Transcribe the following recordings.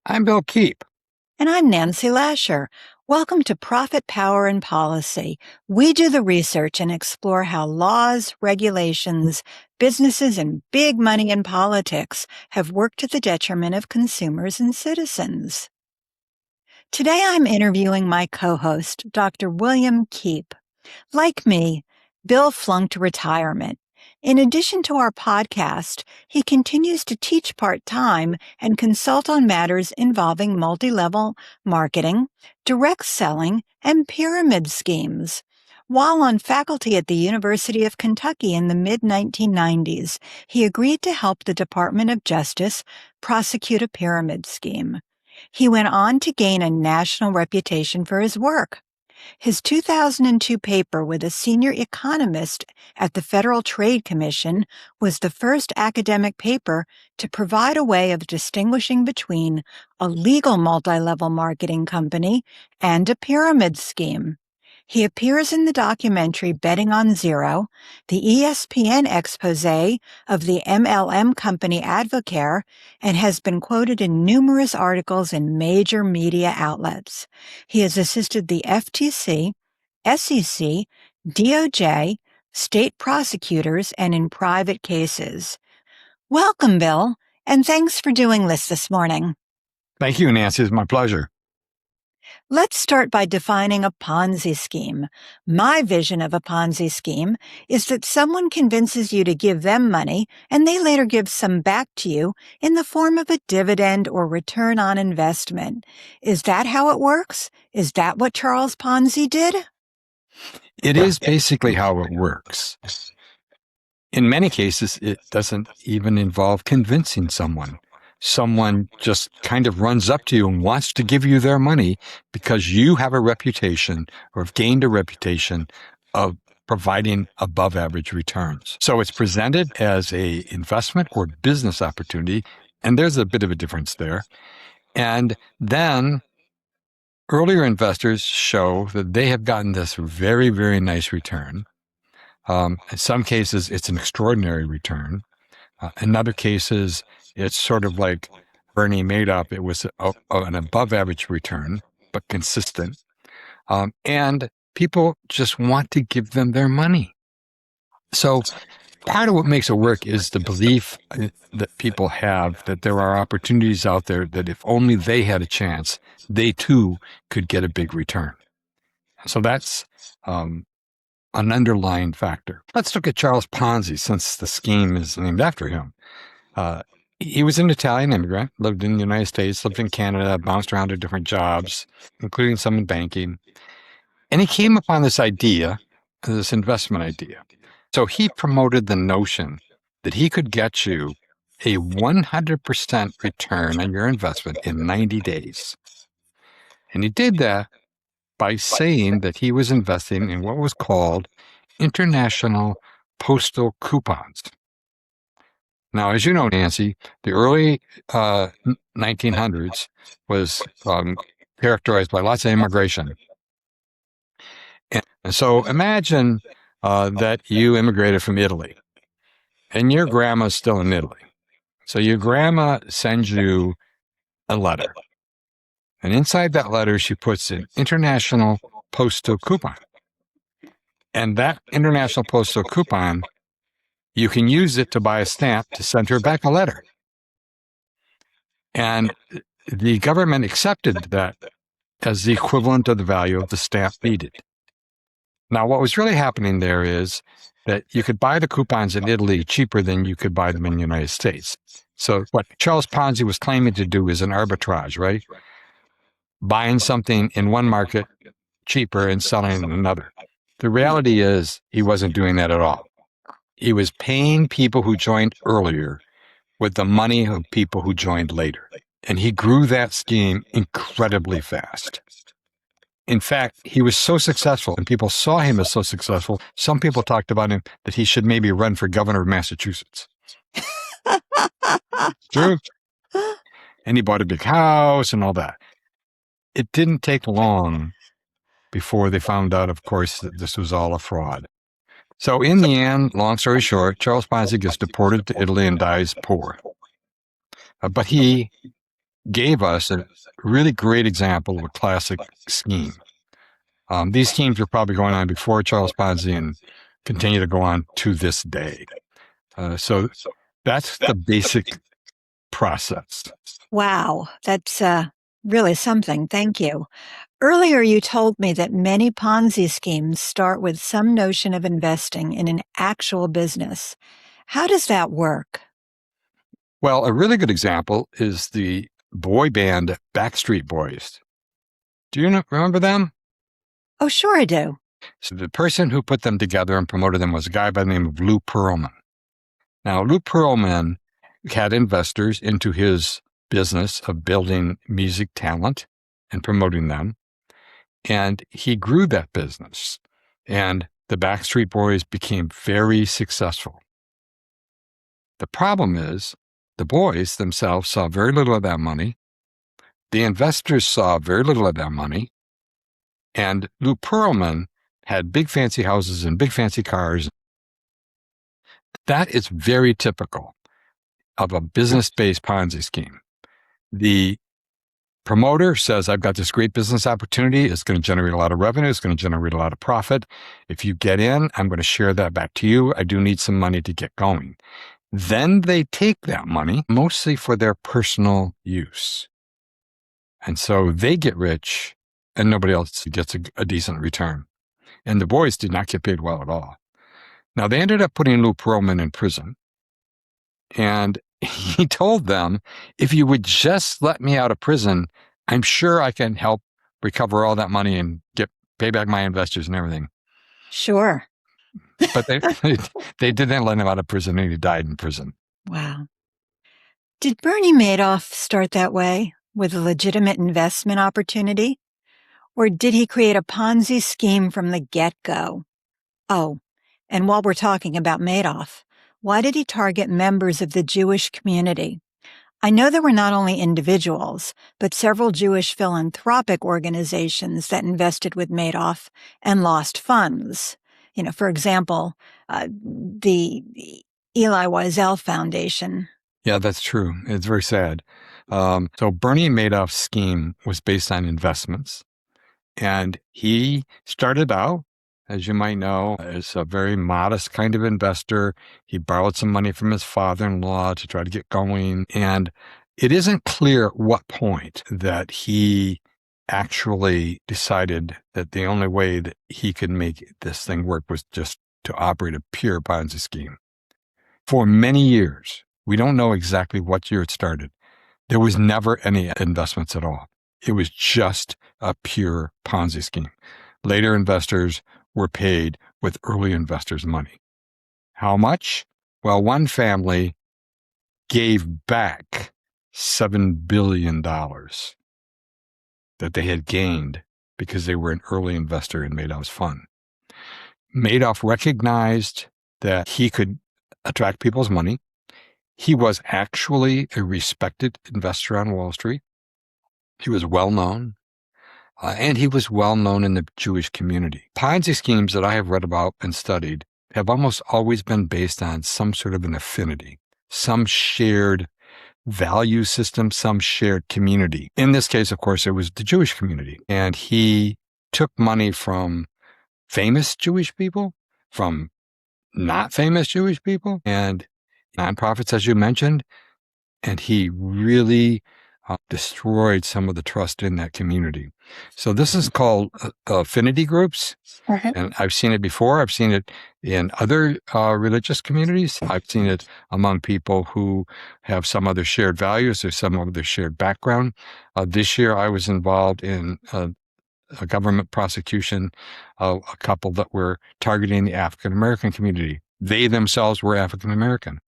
I'm Bill Keep. And I'm Nancy Lasher. Welcome to Profit, Power, and Policy. We do the research and explore how laws, regulations, businesses, and big money in politics have worked to the detriment of consumers and citizens. Today I'm interviewing my co-host, Dr. William Keep. Like me, Bill flunked retirement. In addition to our podcast, he continues to teach part-time and consult on matters involving multi-level marketing, direct selling, and pyramid schemes. While on faculty at the University of Kentucky in the mid-1990s, he agreed to help the Department of Justice prosecute a pyramid scheme. He went on to gain a national reputation for his work. His 2002 paper with a senior economist at the Federal Trade Commission was the first academic paper to provide a way of distinguishing between a legal multi-level marketing company and a pyramid scheme. He appears in the documentary Betting on Zero, the ESPN expose of the MLM company Advocare, and has been quoted in numerous articles in major media outlets. He has assisted the FTC, SEC, DOJ, state prosecutors, and in private cases. Welcome, Bill, and thanks for doing this morning. Thank you, Nancy. It's my pleasure. Let's start by defining a Ponzi scheme. My vision of a Ponzi scheme is that someone convinces you to give them money and they later give some back to you in the form of a dividend or return on investment. Is that how it works? Is that what Charles Ponzi did? It is basically how it works. In many cases, it doesn't even involve convincing someone. Someone just kind of runs up to you and wants to give you their money because you have a reputation or have gained a reputation of providing above average returns. So it's presented as a investment or business opportunity, and there's a bit of a difference there. And then earlier investors show that they have gotten this very, very nice return. In some cases, it's an extraordinary return. In other cases, it's sort of like Bernie Madoff. It was an above average return, but consistent. And people just want to give them their money. So part of what makes it work is the belief that people have that there are opportunities out there that if only they had a chance, they too could get a big return. So that's an underlying factor. Let's look at Charles Ponzi, since the scheme is named after him. He was an Italian immigrant, lived in the United States, lived in Canada, bounced around to different jobs, including some in banking. And he came upon this idea, this investment idea. So he promoted the notion that he could get you a 100% return on your investment in 90 days. And he did that by saying that he was investing in what was called international postal coupons. Now, as you know, Nancy, the early 1900s was characterized by lots of immigration. And so imagine that you immigrated from Italy, and your grandma's still in Italy. So your grandma sends you a letter. And inside that letter, she puts an international postal coupon. And that international postal coupon, you can use it to buy a stamp to send her back a letter. And the government accepted that as the equivalent of the value of the stamp needed. Now, what was really happening there is that you could buy the coupons in Italy cheaper than you could buy them in the United States. So what Charles Ponzi was claiming to do is an arbitrage, right? Buying something in one market cheaper and selling in another. The reality is he wasn't doing that at all. He was paying people who joined earlier with the money of people who joined later. And he grew that scheme incredibly fast. In fact, he was so successful, and people saw him as so successful, some people talked about him that he should maybe run for governor of Massachusetts. True. And he bought a big house and all that. It didn't take long before they found out, of course, that this was all a fraud. So in the end, long story short, Charles Ponzi gets deported to Italy and dies poor. But he gave us a really great example of a classic scheme. These schemes were probably going on before Charles Ponzi and continue to go on to this day. So that's the basic process. Wow, that's really something. Thank you. Earlier, you told me that many Ponzi schemes start with some notion of investing in an actual business. How does that work? Well, a really good example is the boy band Backstreet Boys. Do you remember them? Oh, sure I do. So the person who put them together and promoted them was a guy by the name of Lou Pearlman. Now, Lou Pearlman had investors into his business of building music talent and promoting them. And he grew that business. And the Backstreet Boys became very successful. The problem is the boys themselves saw very little of that money. The investors saw very little of that money. And Lou Pearlman had big fancy houses and big fancy cars. That is very typical of a business-based Ponzi scheme. The promoter says, I've got this great business opportunity. It's going to generate a lot of revenue. It's going to generate a lot of profit. If you get in, I'm going to share that back to you. I do need some money to get going. Then they take that money mostly for their personal use. And so they get rich and nobody else gets a decent return. And the boys did not get paid well at all. Now, they ended up putting Lou Pearlman in prison. And he told them, if you would just let me out of prison, I'm sure I can help recover all that money and pay back my investors and everything. Sure. But they didn't let him out of prison, and he died in prison. Wow. Did Bernie Madoff start that way, with a legitimate investment opportunity? Or did he create a Ponzi scheme from the get-go? Oh, and while we're talking about Madoff, why did he target members of the Jewish community? I know there were not only individuals, but several Jewish philanthropic organizations that invested with Madoff and lost funds. For example, the Eli Wiesel Foundation. Yeah, that's true. It's very sad. So Bernie Madoff's scheme was based on investments. And he started out, as you might know, as a very modest kind of investor. He borrowed some money from his father-in-law to try to get going. And it isn't clear at what point that he actually decided that the only way that he could make this thing work was just to operate a pure Ponzi scheme. For many years, we don't know exactly what year it started. There was never any investments at all. It was just a pure Ponzi scheme. Later investors were paid with early investors' money. How much? Well, one family gave back $7 billion that they had gained because they were an early investor in Madoff's fund. Madoff recognized that he could attract people's money. He was actually a respected investor on Wall Street. He was well known, and he was well known in the Jewish community. Ponzi schemes that I have read about and studied have almost always been based on some sort of an affinity, some shared value system, some shared community. In this case, of course, it was the Jewish community. And he took money from famous Jewish people, from not famous Jewish people, and nonprofits, as you mentioned, and he really destroyed some of the trust in that community. So this is called affinity groups. And I've seen it before. I've seen it in other religious communities. I've seen it among people who have some other shared values or some other shared background. This year, I was involved in a government prosecution of a couple that were targeting the African-American community. They themselves were African-American.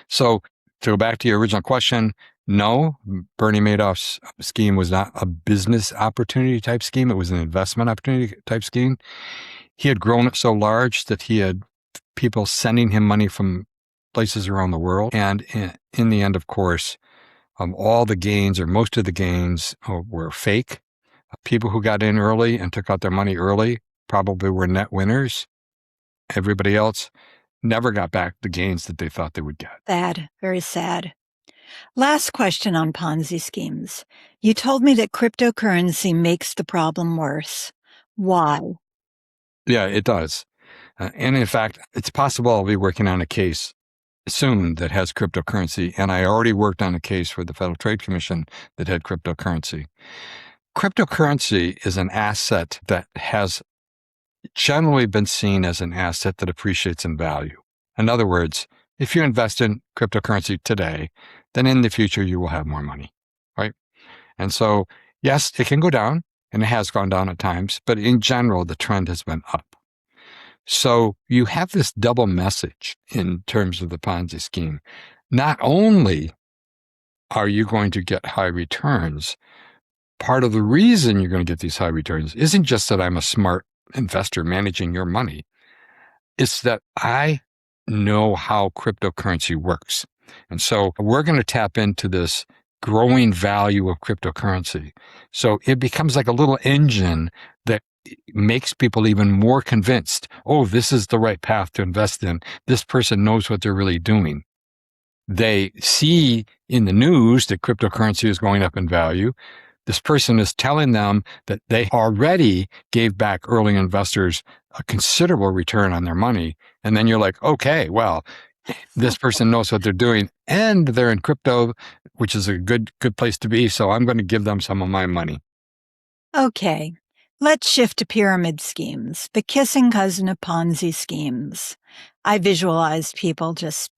So to go back to your original question, no, Bernie Madoff's scheme was not a business opportunity type scheme. It was an investment opportunity type scheme. He had grown it so large that he had people sending him money from places around the world. And in the end, of course, all the gains or most of the gains were fake. People who got in early and took out their money early probably were net winners. Everybody else never got back the gains that they thought they would get. Sad, very sad. Last question on Ponzi schemes. You told me that cryptocurrency makes the problem worse. Why? Yeah, it does. And in fact, it's possible I'll be working on a case soon that has cryptocurrency. And I already worked on a case for the Federal Trade Commission that had cryptocurrency. Cryptocurrency is an asset that has generally been seen as an asset that appreciates in value. In other words, if you invest in cryptocurrency today, then in the future you will have more money, right? And so, yes, it can go down, and it has gone down at times, but in general, the trend has been up. So you have this double message in terms of the Ponzi scheme. Not only are you going to get high returns, part of the reason you're going to get these high returns isn't just that I'm a smart investor managing your money. It's that I know how cryptocurrency works. And so we're going to tap into this growing value of cryptocurrency. So it becomes like a little engine that makes people even more convinced, oh, this is the right path to invest in. This person knows what they're really doing. They see in the news that cryptocurrency is going up in value. This person is telling them that they already gave back early investors a considerable return on their money. And then you're like, okay, well, this person knows what they're doing and they're in crypto, which is a good place to be. So I'm going to give them some of my money. Okay, let's shift to pyramid schemes, the kissing cousin of Ponzi schemes. I visualized people just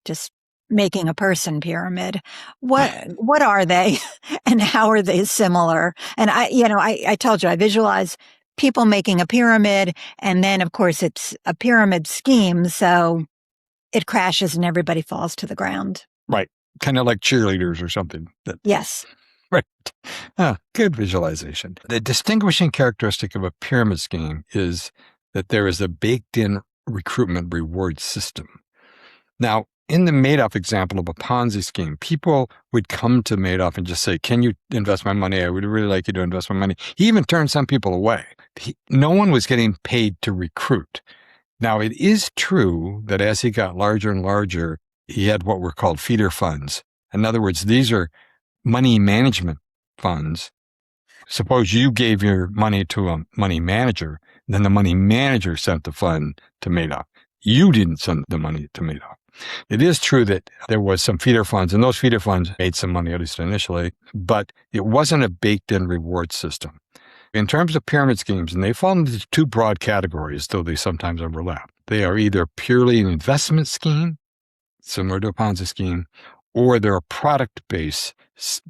making a person pyramid. What are they and how are they similar? And I told you, I visualize people making a pyramid, and then of course it's a pyramid scheme. So it crashes and everybody falls to the ground. Right. Kind of like cheerleaders or something. Yes. Right. Good visualization. The distinguishing characteristic of a pyramid scheme is that there is a baked-in recruitment reward system. Now, in the Madoff example of a Ponzi scheme, people would come to Madoff and just say, can you invest my money? I would really like you to invest my money. He even turned some people away. No one was getting paid to recruit. Now, it is true that as he got larger and larger, he had what were called feeder funds. In other words, these are money management funds. Suppose you gave your money to a money manager, then the money manager sent the fund to Madoff. You didn't send the money to Madoff. It is true that there was some feeder funds, and those feeder funds made some money, at least initially, but it wasn't a baked-in reward system. In terms of pyramid schemes, and they fall into two broad categories, though they sometimes overlap. They are either purely an investment scheme, similar to a Ponzi scheme, or they're a product-based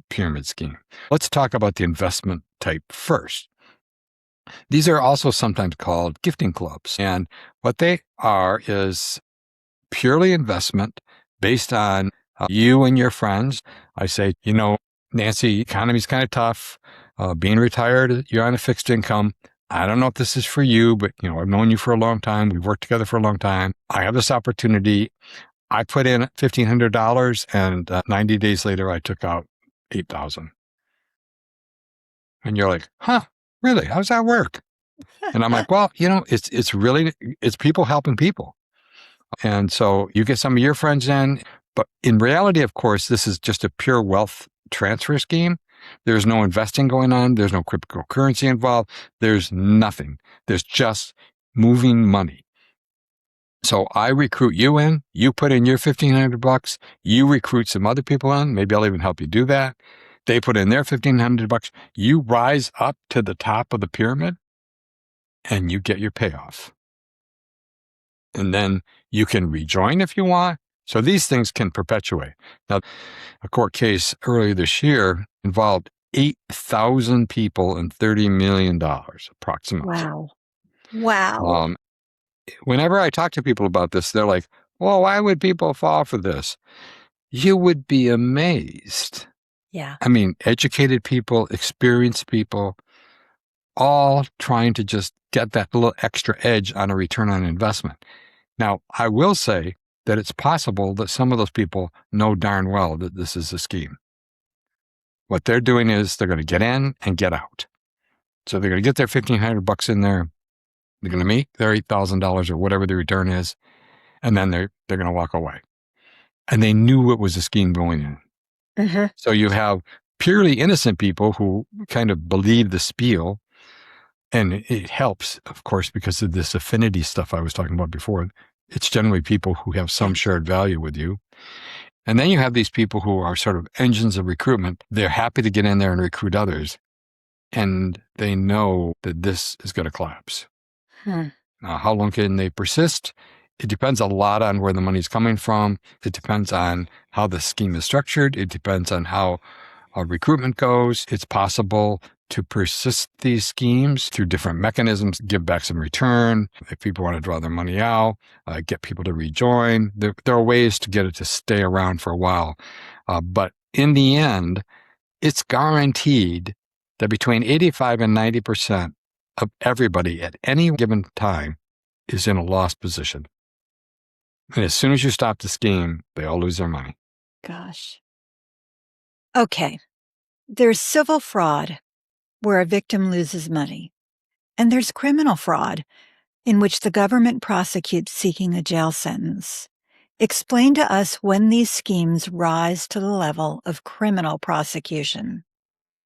pyramid scheme. Let's talk about the investment type first. These are also sometimes called gifting clubs. And what they are is purely investment based on you and your friends. I say, Nancy, economy's kind of tough. Being retired, you're on a fixed income. I don't know if this is for you, but I've known you for a long time. We've worked together for a long time. I have this opportunity. I put in $1,500 and 90 days later, I took out $8,000. And you're like, huh, really? How does that work? And I'm like, well, it's people helping people. And so you get some of your friends in, but in reality, of course, this is just a pure wealth transfer scheme. There's no investing going on. There's no cryptocurrency involved. There's nothing. There's just moving money. So I recruit you in, you put in your $1,500, you recruit some other people in, maybe I'll even help you do that. They put in their $1,500, you rise up to the top of the pyramid and you get your payoff. And then you can rejoin if you want. So these things can perpetuate. Now, a court case earlier this year involved 8,000 people and $30 million approximately. Wow. Whenever I talk to people about this, they're like, well, why would people fall for this? You would be amazed. Yeah. I mean, educated people, experienced people, all trying to just get that little extra edge on a return on investment. Now, I will say that it's possible that some of those people know darn well that this is a scheme. What they're doing is they're going to get in and get out. So they're going to get their $1,500 in there. They're going to meet their $8,000 or whatever the return is, and then they're going to walk away. And they knew it was a scheme going in. Mm-hmm. So you have purely innocent people who kind of believe the spiel. And it helps, of course, because of this affinity stuff I was talking about before. It's generally people who have some shared value with you. And then you have these people who are sort of engines of recruitment. They're happy to get in there and recruit others. And they know that this is going to collapse. Now, how long can they persist? It depends a lot on where the money's coming from. It depends on how the scheme is structured. It depends on how recruitment goes. It's possible to persist these schemes through different mechanisms, give back some return. If people want to draw their money out, get people to rejoin. There are ways to get it to stay around for a while. But in the end, it's guaranteed that between 85 and 90% of everybody at any given time is in a loss position. And as soon as you stop the scheme, they all lose their money. Gosh. Okay. There's civil fraud, where a victim loses money. And there's criminal fraud, in which the government prosecutes seeking a jail sentence. Explain to us when these schemes rise to the level of criminal prosecution.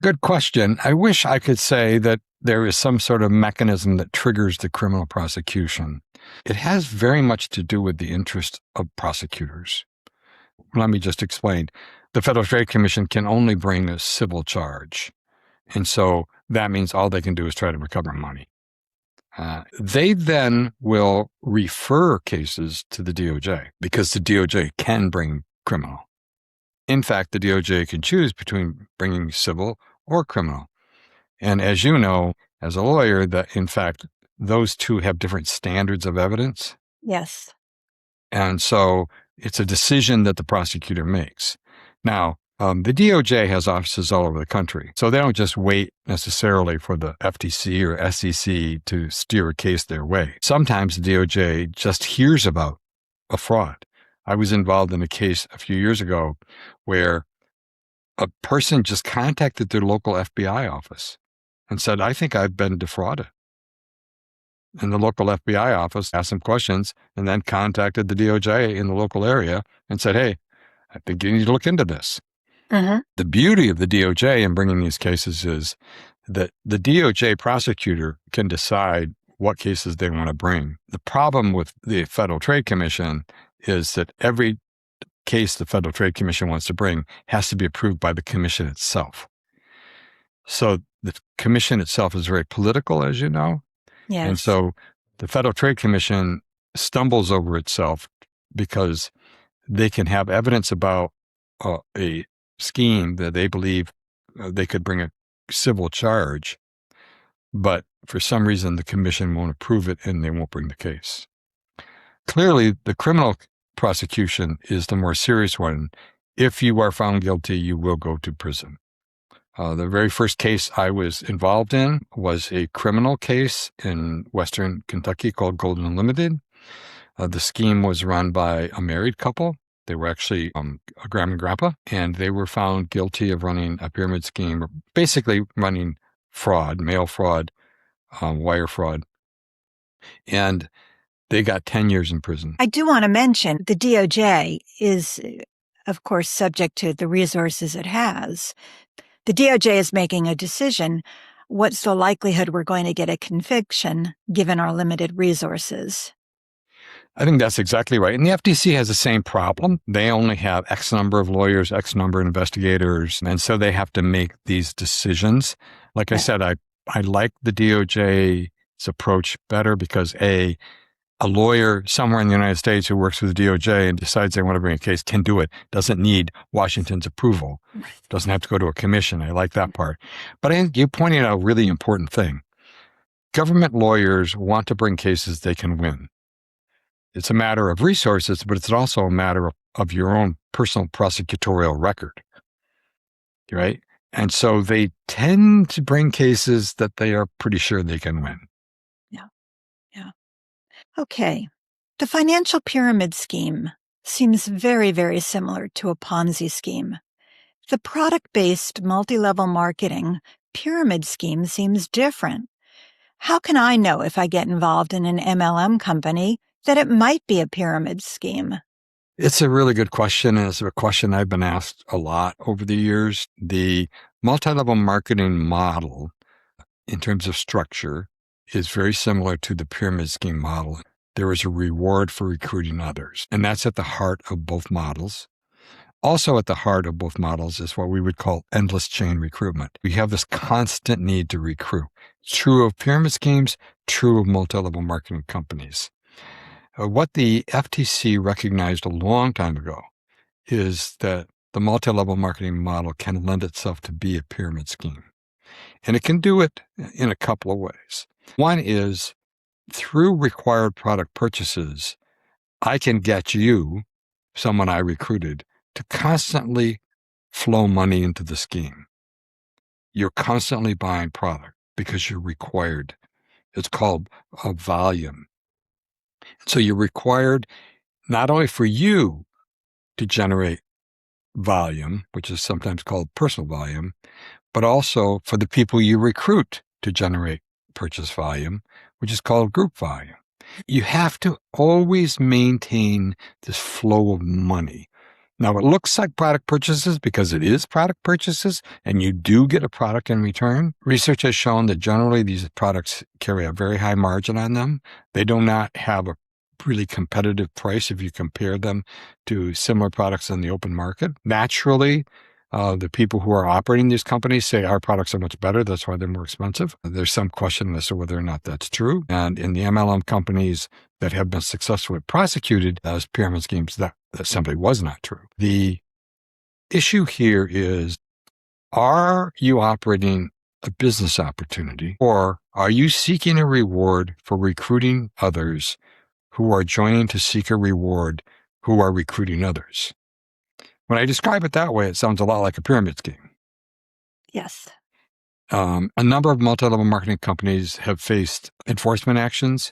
Good question. I wish I could say that there is some sort of mechanism that triggers the criminal prosecution. It has very much to do with the interest of prosecutors. Let me just explain. The Federal Trade Commission can only bring a civil charge. And so that means all they can do is try to recover money. They then will refer cases to the DOJ because the DOJ can bring criminal. In fact, the DOJ can choose between bringing civil or criminal. And as you know, as a lawyer, that in fact, those two have different standards of evidence. Yes. And so it's a decision that the prosecutor makes. Now, the DOJ has offices all over the country, so they don't just wait necessarily for the FTC or SEC to steer a case their way. Sometimes the DOJ just hears about a fraud. I was involved in a case a few years ago where a person just contacted their local FBI office and said, I think I've been defrauded. And the local FBI office asked some questions and then contacted the DOJ in the local area and said, hey, I think you need to look into this. Mm-hmm. The beauty of the DOJ in bringing these cases is that the DOJ prosecutor can decide what cases they want to bring. The problem with the Federal Trade Commission is that every case the Federal Trade Commission wants to bring has to be approved by the commission itself. So the commission itself is very political, as you know. Yes. And so the Federal Trade Commission stumbles over itself because they can have evidence about a scheme that they believe they could bring a civil charge, but for some reason the commission won't approve it and they won't bring the case. Clearly, the criminal prosecution is the more serious one. If you are found guilty, you will go to prison. The very first case I was involved in was a criminal case in Western Kentucky called Golden Unlimited. The scheme was run by a married couple. They were actually a grandma and grandpa, and they were found guilty of running a pyramid scheme, basically running fraud, mail fraud, wire fraud. And they got 10 years in prison. I do want to mention the DOJ is, of course, subject to the resources it has. The DOJ is making a decision. What's the likelihood we're going to get a conviction given our limited resources? I think that's exactly right. And the FTC has the same problem. They only have X number of lawyers, X number of investigators, and so they have to make these decisions. Like I said, I like the DOJ's approach better because a lawyer somewhere in the United States who works for the DOJ and decides they want to bring a case can do it, doesn't need Washington's approval, doesn't have to go to a commission. I like that part. But I think you pointed out a really important thing. Government lawyers want to bring cases they can win. It's a matter of resources, but it's also a matter of your own personal prosecutorial record, right? And so they tend to bring cases that they are pretty sure they can win. Yeah. Okay. The financial pyramid scheme seems very, very similar to a Ponzi scheme. The product-based multi-level marketing pyramid scheme seems different. How can I know if I get involved in an MLM company that it might be a pyramid scheme? It's a really good question, and it's a question I've been asked a lot over the years. The multi-level marketing model, in terms of structure, is very similar to the pyramid scheme model. There is a reward for recruiting others, and that's at the heart of both models. Also at the heart of both models is what we would call endless chain recruitment. We have this constant need to recruit. True of pyramid schemes, true of multi-level marketing companies. What the FTC recognized a long time ago is that the multi-level marketing model can lend itself to be a pyramid scheme. And it can do it in a couple of ways. One is through required product purchases, I can get you, someone I recruited, to constantly flow money into the scheme. You're constantly buying product because you're required. It's called a volume. So you're required not only for you to generate volume, which is sometimes called personal volume, but also for the people you recruit to generate purchase volume, which is called group volume. You have to always maintain this flow of money. Now, it looks like product purchases because it is product purchases, and you do get a product in return. Research has shown that generally these products carry a very high margin on them. They do not have a really competitive price if you compare them to similar products in the open market. Naturally, the people who are operating these companies say our products are much better. That's why they're more expensive. There's some question as to whether or not that's true. And in the MLM companies that have been successfully prosecuted as pyramid schemes, that simply was not true. The issue here is, are you operating a business opportunity, or are you seeking a reward for recruiting others who are joining to seek a reward who are recruiting others? When I describe it that way, it sounds a lot like a pyramid scheme. Yes. A number of multi-level marketing companies have faced enforcement actions.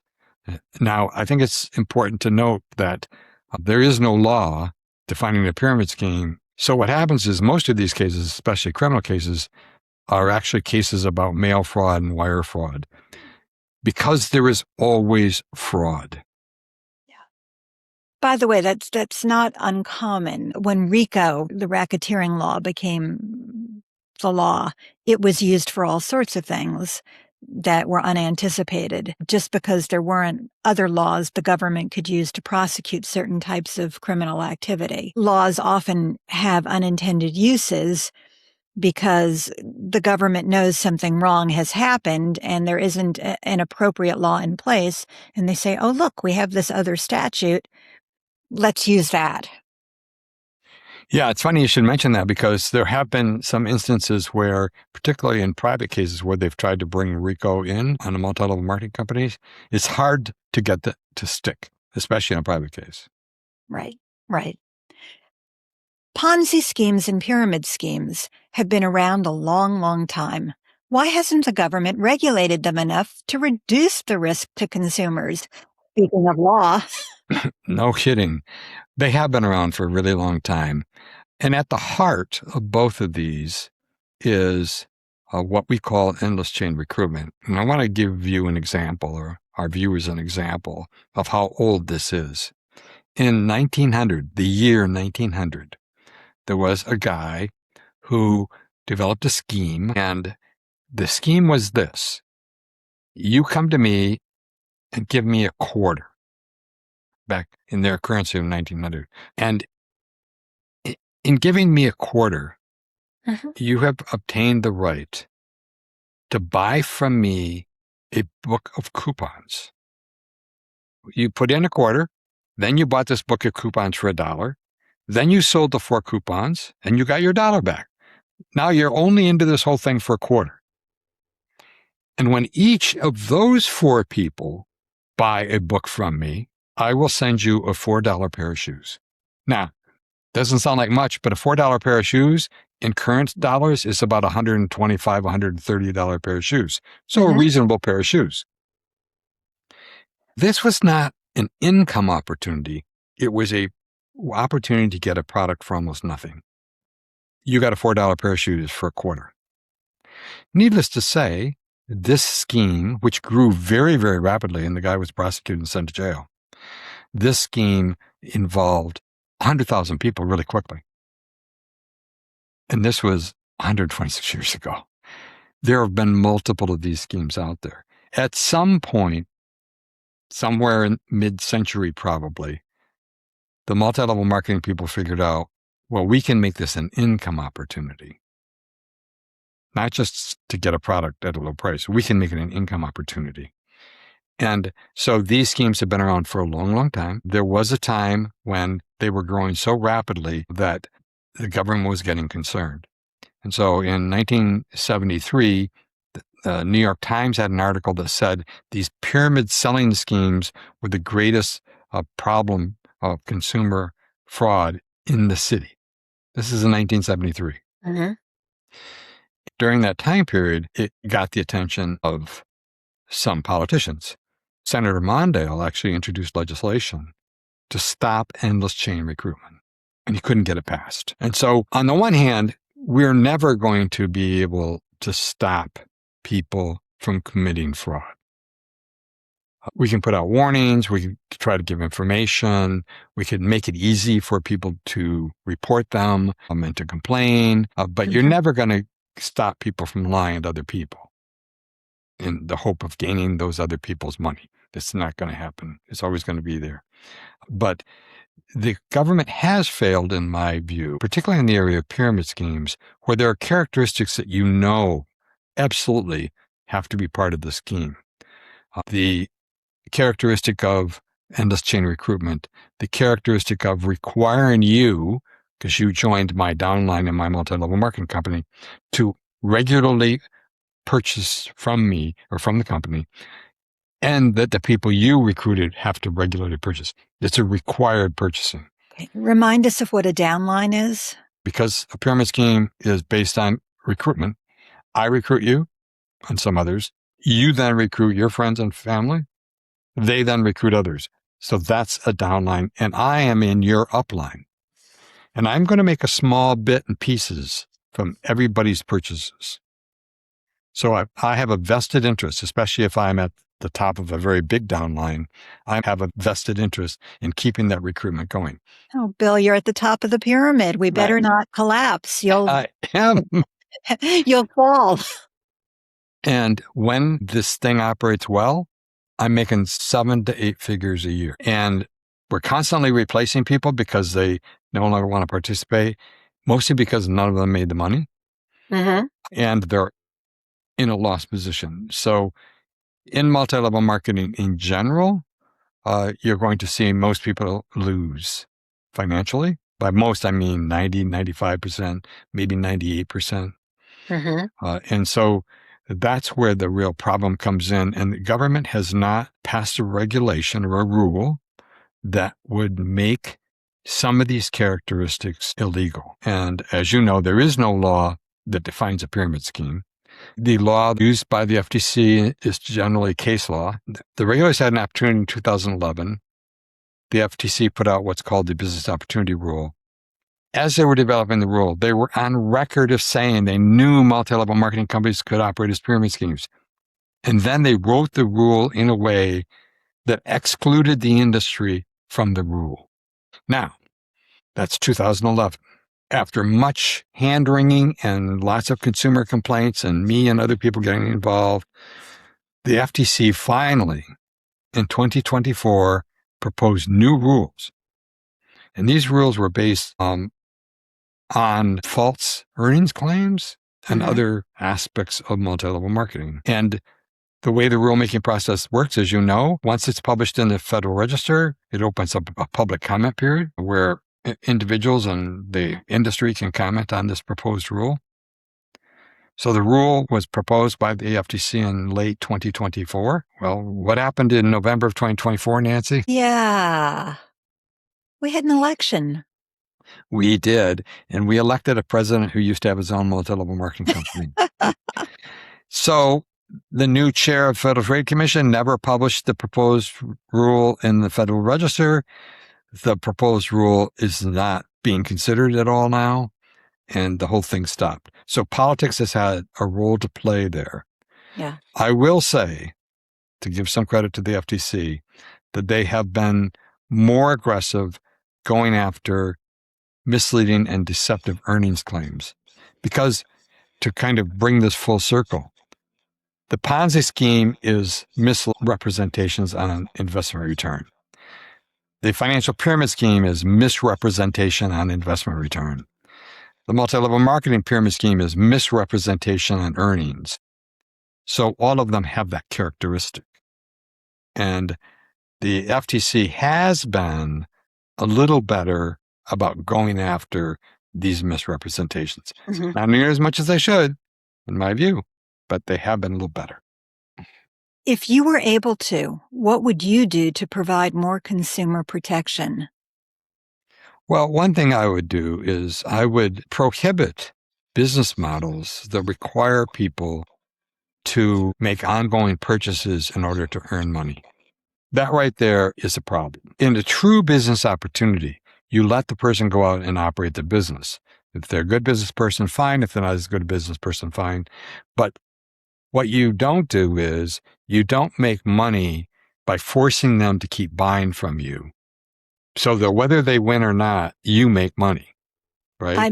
Now, I think it's important to note that there is no law defining a pyramid scheme. So what happens is most of these cases, especially criminal cases, are actually cases about mail fraud and wire fraud, because there is always fraud. By the way, that's not uncommon. When RICO, the racketeering law, became the law, it was used for all sorts of things that were unanticipated. Just because there weren't other laws the government could use to prosecute certain types of criminal activity. Laws often have unintended uses because the government knows something wrong has happened and there isn't an appropriate law in place. And they say, oh, look, we have this other statute. Let's use that. Yeah, it's funny you should mention that, because there have been some instances where, particularly in private cases, where they've tried to bring RICO in on a multi-level marketing companies, it's hard to get that to stick, especially in a private case. Right. Ponzi schemes and pyramid schemes have been around a long, long time. Why hasn't the government regulated them enough to reduce the risk to consumers? Speaking of law. No kidding. They have been around for a really long time. And at the heart of both of these is what we call endless chain recruitment. And I want to give you an example, or our viewers an example, of how old this is. In 1900, the year 1900, there was a guy who developed a scheme, and the scheme was this: you come to me and give me a quarter, back in their currency of 1900. And in giving me a quarter, you have obtained the right to buy from me a book of coupons. You put in a quarter, then you bought this book of coupons for $1. Then you sold the 4 coupons and you got your $1 back. Now you're only into this whole thing for a quarter. And when each of those 4 people buy a book from me, I will send you a $4 pair of shoes. Now, doesn't sound like much, but a $4 pair of shoes in current dollars is about $125, $130 pair of shoes. So a reasonable pair of shoes. This was not an income opportunity. It was a opportunity to get a product for almost nothing. You got a $4 pair of shoes for a quarter. Needless to say, this scheme, which grew very, very rapidly, and the guy was prosecuted and sent to jail, this scheme involved 100,000 people really quickly. And this was 126 years ago. There have been multiple of these schemes out there. At some point, somewhere in mid-century probably, the multi-level marketing people figured out, well, we can make this an income opportunity. Not just to get a product at a low price. We can make it an income opportunity. And so these schemes have been around for a long, long time. There was a time when they were growing so rapidly that the government was getting concerned. And so in 1973, the New York Times had an article that said these pyramid selling schemes were the greatest problem of consumer fraud in the city. This is in 1973. Mm-hmm. During that time period, it got the attention of some politicians. Senator Mondale actually introduced legislation to stop endless chain recruitment, and he couldn't get it passed. And so, on the one hand, we're never going to be able to stop people from committing fraud. We can put out warnings, we can try to give information, we can make it easy for people to report them and to complain, but you're never going to stop people from lying to other people in the hope of gaining those other people's money. That's not going to happen. It's always going to be there. But the government has failed, in my view, particularly in the area of pyramid schemes, where there are characteristics that you know absolutely have to be part of the scheme. The characteristic of endless chain recruitment, the characteristic of requiring you, because you joined my downline in my multi-level marketing company, to regularly purchase from me or from the company, and that the people you recruited have to regularly purchase. It's a required purchasing. Okay. Remind us of what a downline is. Because a pyramid scheme is based on recruitment, I recruit you and some others. You then recruit your friends and family. They then recruit others. So that's a downline, and I am in your upline. And I'm going to make a small bit and pieces from everybody's purchases. So I have a vested interest, especially if I'm at the top of a very big downline. I have a vested interest in keeping that recruitment going. Oh, Bill, you're at the top of the pyramid. We better not collapse. I am. You'll fall. And when this thing operates well, I'm making 7 to 8 figures a year. And we're constantly replacing people because they no longer want to participate, mostly because none of them made the money. Mm-hmm. And they're in a loss position. So in multi-level marketing in general, you're going to see most people lose financially. By most, I mean 90, 95%, maybe 98%. Mm-hmm. And so that's where the real problem comes in. And the government has not passed a regulation or a rule that would make some of these characteristics illegal. And as you know, there is no law that defines a pyramid scheme. The law used by the FTC is generally case law. The regulators had an opportunity in 2011. The FTC put out what's called the Business Opportunity Rule. As they were developing the rule, they were on record of saying they knew multi-level marketing companies could operate as pyramid schemes. And then they wrote the rule in a way that excluded the industry from the rule. Now, that's 2011. After much hand-wringing and lots of consumer complaints and me and other people getting involved, the FTC finally, in 2024, proposed new rules. And these rules were based on false earnings claims and other aspects of multi-level marketing. And the way the rulemaking process works, as you know, once it's published in the Federal Register, it opens up a public comment period where individuals and the industry can comment on this proposed rule. So the rule was proposed by the FTC in late 2024. Well, what happened in November of 2024, Nancy? Yeah. We had an election. We did. And we elected a president who used to have his own multi-level marketing company. So the new chair of Federal Trade Commission never published the proposed rule in the Federal Register. The proposed rule is not being considered at all now, and the whole thing stopped. So politics has had a role to play there. Yeah. I will say, to give some credit to the FTC, that they have been more aggressive going after misleading and deceptive earnings claims. Because to kind of bring this full circle, the Ponzi scheme is misrepresentations on investment return. The financial pyramid scheme is misrepresentation on investment return. The multi-level marketing pyramid scheme is misrepresentation on earnings. So all of them have that characteristic. And the FTC has been a little better about going after these misrepresentations. Mm-hmm. Not near as much as they should, in my view, but they have been a little better. If you were able to, what would you do to provide more consumer protection? Well, one thing I would do is I would prohibit business models that require people to make ongoing purchases in order to earn money. That right there is a problem. In a true business opportunity, you let the person go out and operate the business. If they're a good business person, fine. If they're not as good a business person, fine. But what you don't do is you don't make money by forcing them to keep buying from you. So that whether they win or not, you make money, right?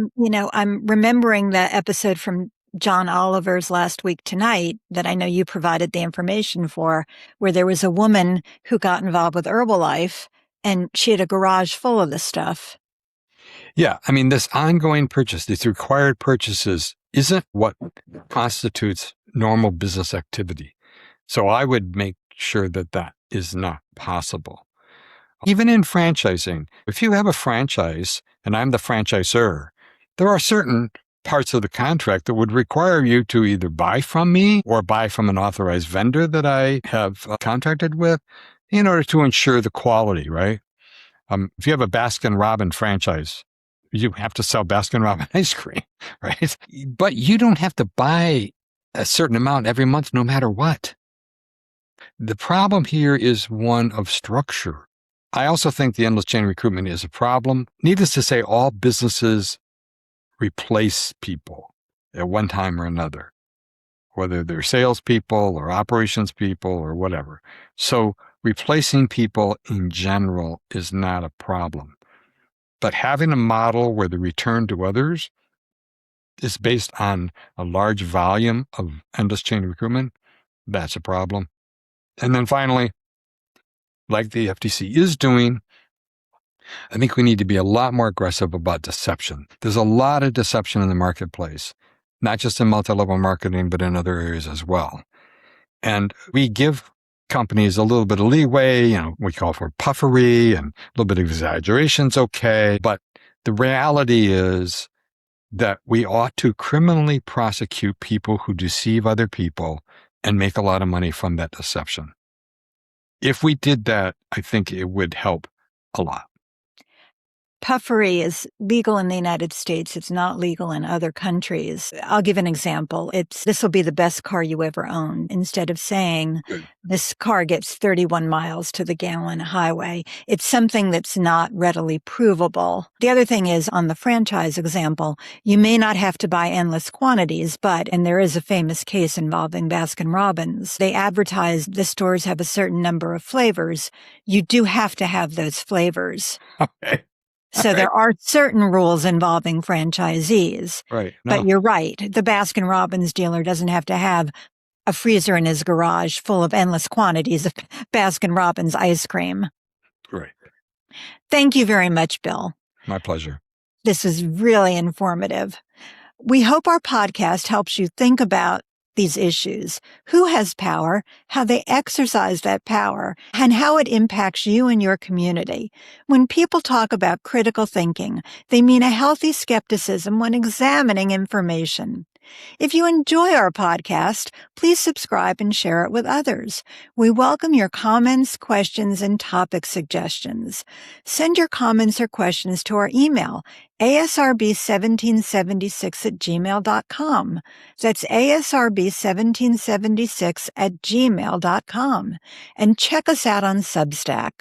I'm remembering the episode from John Oliver's Last Week Tonight that I know you provided the information for, where there was a woman who got involved with Herbalife and she had a garage full of this stuff. Yeah. I mean, this ongoing purchase, these required purchases isn't what constitutes normal business activity. So I would make sure that that is not possible. Even in franchising, if you have a franchise and I'm the franchisor, there are certain parts of the contract that would require you to either buy from me or buy from an authorized vendor that I have contracted with in order to ensure the quality, right? If you have a Baskin-Robbins franchise, you have to sell Baskin-Robbins ice cream, right? But you don't have to buy a certain amount every month, no matter what. The problem here is one of structure. I also think the endless chain recruitment is a problem. Needless to say, all businesses replace people at one time or another, whether they're salespeople or operations people or whatever. So replacing people in general is not a problem. But having a model where the return to others is based on a large volume of endless chain recruitment, that's a problem. And then finally, like the FTC is doing, I think we need to be a lot more aggressive about deception. There's a lot of deception in the marketplace, not just in multi-level marketing, but in other areas as well. And we give companies a little bit of leeway, we call for puffery and a little bit of exaggeration's okay. But the reality is that we ought to criminally prosecute people who deceive other people and make a lot of money from that deception. If we did that, I think it would help a lot. Puffery is legal in the United States. It's not legal in other countries. I'll give an example. This will be the best car you ever own. Instead of saying this car gets 31 miles to the gallon highway, it's something that's not readily provable. The other thing is, on the franchise example, you may not have to buy endless quantities, and there is a famous case involving Baskin-Robbins. They advertise the stores have a certain number of flavors. You do have to have those flavors. Okay. So there are certain rules involving franchisees. Right. No. But you're right. The Baskin-Robbins dealer doesn't have to have a freezer in his garage full of endless quantities of Baskin-Robbins ice cream. Right. Thank you very much, Bill. My pleasure. This was really informative. We hope our podcast helps you think about these issues, who has power, how they exercise that power, and how it impacts you and your community. When people talk about critical thinking, they mean a healthy skepticism when examining information. If you enjoy our podcast, please subscribe and share it with others. We welcome your comments, questions, and topic suggestions. Send your comments or questions to our email, asrb1776@gmail.com. That's asrb1776@gmail.com. And check us out on Substack.